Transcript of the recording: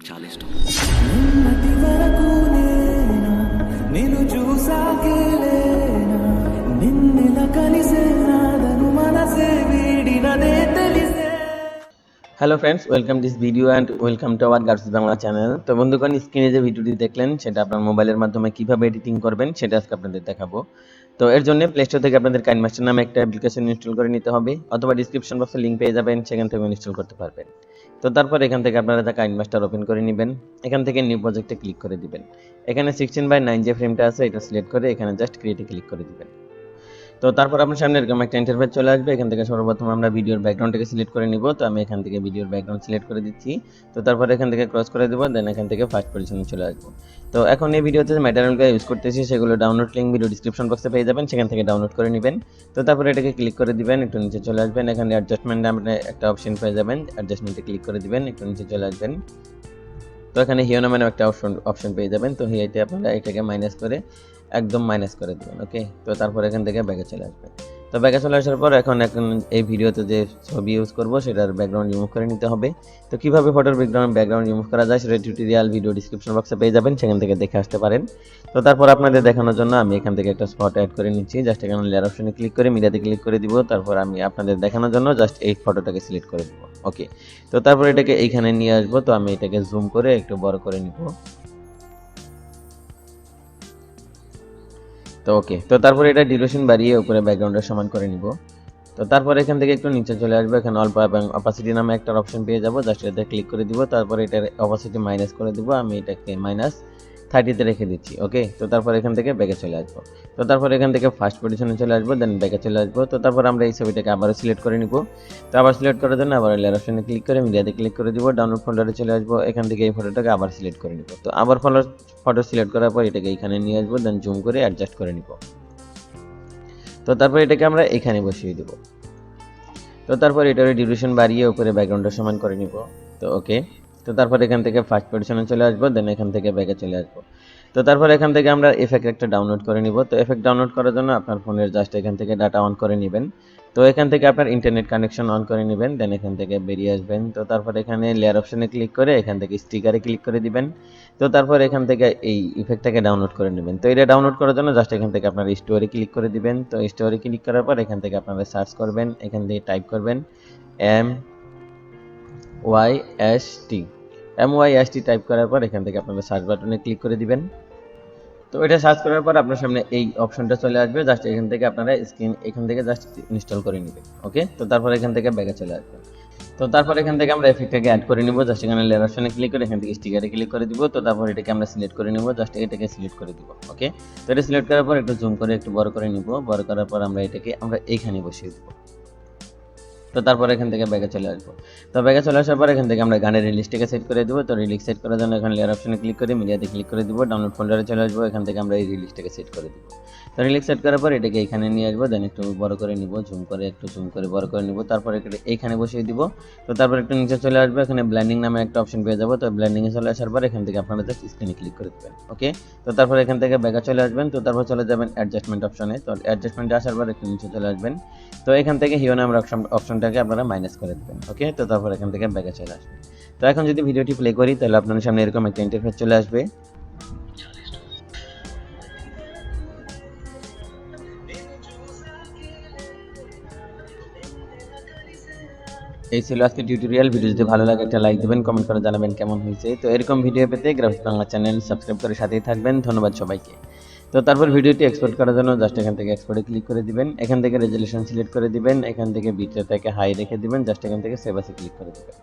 నిన్నటి వరకు నేనా నిన్ను చూసాకేలేనా నిన్నెలా కలిసే నాదను మనసే వీడినదే తెలిసే। Hello friends, welcome this video and welcome to our graphics Bangla channel. তো বন্ধুগণ, স্ক্রিনে যে ভিডিওটি দেখলেন সেটা আপনার মোবাইলের মাধ্যমে কিভাবে এডিটিং করবেন সেটা আজকে আপনাদের দেখাবো। তো এর জন্য প্লে স্টোর থেকে আপনাদের KineMaster নামে একটা অ্যাপ্লিকেশন ইনস্টল করে নিতে হবে, অথবা ডিসক্রিপশন বক্সে লিঙ্ক পেয়ে যাবেন, সেখান থেকে ইনস্টল করতে পারবেন। তো তারপর এখান থেকে আপনারা KineMaster ওপেন করে নেবেন, এখান থেকে নিউ প্রজেক্টে ক্লিক করে দিবেন। এখানে 16:9 যে ফ্রেমটা আছে এটা সিলেক্ট করে এখানে জাস্ট ক্রিয়েটে ক্লিক করে দিবেন। তো তারপর আপনার সামনে এরকম একটা ইন্টারফেস চলে আসবে। এখান থেকে সর্বপ্রথম আমরা ভিডিওর ব্যাকগ্রাউন্ডটাকে সিলেক্ট করে নিব। তো আমি এখান থেকে ভিডিওর ব্যাকগ্রাউন্ড সিলেক্ট করে দিচ্ছি। তো তারপর এখান থেকে ক্রস করে দেব, দেন এখান থেকে ফার্স্ট পজিশনে চলে আসব। তো এখন এই ভিডিওতে যে ম্যাটেরিয়ালগুলো ইউজ করতেছি সেগুলো ডাউনলোড লিঙ্ক ভিডিও ডেসক্রিপশন বক্সে পেয়ে যাবেন, সেখান থেকে ডাউনলোড করে নেবেন। তো তারপর এটাকে ক্লিক করে দিবেন, একটু নিচে চলে আসবেন, এখানে অ্যাডজাস্টমেন্টে আপনি একটা অপশন পেয়ে যাবেন, অ্যাডজাস্টমেন্টে ক্লিক করে দিবেন, একটু নিচে চলে আসবেন। তো এখানে হিও নামে একটা অপশন পেয়ে যাবেন। তো হিয়াতে আপনারা এটাকে মাইনাস করে একদম মাইনাস করে দেবেন। ওকে, তো তারপর এখান থেকে ব্যাকে চলে আসবেন। তো ব্যাকে চলে আসার পর এখন এই ভিডিওতে যে ছবি ইউজ করব সেটার ব্যাকগ্রাউন্ড রিমুভ করে নিতে হবে। তো কিভাবে ফটোর ব্যাকগ্রাউন্ড রিমুভ করা যায় সেটা টিউটোরিয়াল ভিডিও ডেসক্রিপশন বক্সে পেয়ে যাবেন, সেখান থেকে দেখে আসতে পারেন। তো তারপর আপনাদের দেখানোর জন্য আমি এখান থেকে একটা স্পট অ্যাড করে নিচ্ছি। জাস্ট এখানে লেয়ার অপশনে ক্লিক করে মিডিয়াতে ক্লিক করে দিব। তারপর আমি আপনাদের দেখানোর জন্য জাস্ট এই ফটোটাকে সিলেক্ট করে দিব। ওকে, তো তারপর এটাকে এইখানে নিয়ে আসবো। তো আমি এটাকে জুম করে একটু বড় করে নিব। তো ওকে, তো তারপর এটা ডিউরেশন বাড়িয়ে উপরে ব্যাকগ্রাউন্ডের সমান করে নিব। তো তারপর এখান থেকে একটু নিচে চলে আসবে, এখানে অল্প এবং অপাসিটি নামে একটা অপশন পেয়ে যাব, জাস্ট এটাতে ক্লিক করে দিব। তারপর এটার অপাসিটি মাইনাস করে দিব, আমি এটাকে -30 রেখে দিচ্ছি। ওকে, তো তারপর এখান থেকে ব্যাকে চলে আসবো। তো তারপর এখান থেকে ফার্স্ট পজিশনে চলে আসবো, দেন ব্যাকে চলে আসবো। তো তারপর আমরা এই ছবিটাকে আবারও সিলেক্ট করে নিব। তো আবার সিলেক্ট করার জন্য আবার লেয়ার অপশনে ক্লিক করে মিডিয়াতে ক্লিক করে দিব, ডাউনলোড ফোল্ডারে চলে আসবো, এখান থেকে এই ফটোটাকে আবার সিলেক্ট করে নিব। তো আবার ফটো সিলেক্ট করার পর এটাকে এখানে নিয়ে আসবো, দেন জুম করে অ্যাডজাস্ট করে নিব। তো তারপর এটাকে আমরা এখানে বসিয়ে দেব। তো তারপর এটার ডিউরেশন বাড়িয়ে উপরে ব্যাকগ্রাউন্ডের সমান করে নিব। তো ওকে, তো তারপর এখান থেকে ফার্স্ট পজিশনে চলে আসবো, দেন এখান থেকে ব্যাকে চলে আসবো। তো তারপর এখান থেকে আমরা এফেক্ট একটা ডাউনলোড করে নিব। তো এফেক্ট ডাউনলোড করার জন্য আপনার ফোনের জাস্ট এখান থেকে ডাটা অন করে নেবেন। তো এখান থেকে আপনার ইন্টারনেট কানেকশন অন করে নেবেন, দেন এখান থেকে বেরিয়ে আসবেন। তো তারপর এখানে লেয়ার অপশনে ক্লিক করে এখান থেকে স্টিকারে ক্লিক করে দিবেন। তো তারপর এখান থেকে এই ইফেক্টটাকে ডাউনলোড করে নেবেন। তো এটা ডাউনলোড করার জন্য জাস্ট এখান থেকে আপনার স্টোরে ক্লিক করে দিবেন। তো স্টোরে ক্লিক করার পর এখান থেকে আপনারা সার্চ করবেন, এখান থেকে টাইপ করবেন MYST টাইপ করার পর এখান থেকে আপনারা সার্চ বাটনে ক্লিক করে দিবেন। তো এটা সার্চ করার পর আপনার সামনে এই অপশনটা চলে আসবে, জাস্ট এখান থেকে আপনারা এখান থেকে জাস্ট ইনস্টল করে নেবেন। ওকে, তো তারপর এখান থেকে ব্যাকে চলে আসবেন। তো তারপর এখান থেকে আমরা এফেক্টটাকে অ্যাড করে নিব, জাস্ট এখানে লেয়ার অপশনে ক্লিক করে এখান থেকে স্টিকারে ক্লিক করে দিব। তো তারপর এটাকে আমরা সিলেক্ট করে নিব, জাস্ট এটাকে সিলেক্ট করে দিব। ওকে, তো এটা সিলেক্ট করার পর একটু জুম করে একটু বড় করে নিব। বড় করার পর আমরা এটাকে এইখানে বসিয়ে দিব। তো তারপর এখান থেকে ব্যাকে চলে আসবো। তো ব্যাকে চলে আসার পর এখান থেকে আমরা গানের রিলিজটাকে সেট করে দেবো। তো রিলিজ সেট করার জন্য এখানে লেয়ার অপশনে ক্লিক করে মিডিয়াতে ক্লিক করে দিব, ডাউনলোড ফোল্ডারে চলে আসবো, এখান থেকে আমরা এই রিলিজটাকে সেট করে দিব। তো রিলিজ সেট করার পর এটাকে এখানে নিয়ে আসবো, দেন একটু বড় করে নিব, জুম করে একটু জুম করে বড় করে নিব। তারপর এইখানে বসিয়ে দিব। তো তারপর একটু নিচে চলে আসবে, এখানে ব্লেন্ডিং নামে একটা অপশন পেয়ে যাবো। তো ব্লেন্ডিংয়ে চলে আসার পর এখান থেকে আপনারা জাস্ট স্ক্রিনে ক্লিক করে দেবেন। ওকে, তো তারপর এখান থেকে ব্যাকে চলে আসবেন। তো তারপর চলে যাবেন অ্যাডজাস্টমেন্ট অপশনে। তো অ্যাডজাস্টমেন্টে আসার পর একটু নিচে চলে আসবেন। তো এখান থেকে হিও নামের অপশনটাকে আপনারা মাইনাস করে দেবেন। ওকে, তো তারপর এখান থেকে ব্যাকে চলে আসবে। তো এখন যদি ভিডিওটি প্লে করি তাহলে আপনাদের সামনে এরকম একটা ইন্টারফেস চলে আসবে। এই ছিল আজকে টিউটোরিয়াল। ভিডিও যদি ভালো লাগে একটা লাইক দিবেন, কমেন্ট করে জানাবেন কেমন হয়েছে। তো এরকম ভিডিও পেতে গ্রাফিক্স বাংলা চ্যানেল সাবস্ক্রাইব করে সাথেই থাকবেন। ধন্যবাদ সবাইকে। তো তারপর ভিডিওটি এক্সপোর্ট করার জন্য জাস্ট এখান থেকে এক্সপোর্টে ক্লিক করে দিবেন, এখান থেকে রেজোলিউশন সিলেক্ট করে দিবেন, এখান থেকে বিটরেটটাকে হাই রেখে দিবেন, জাস্ট এখান থেকে সেভ আসে ক্লিক করে দিবেন।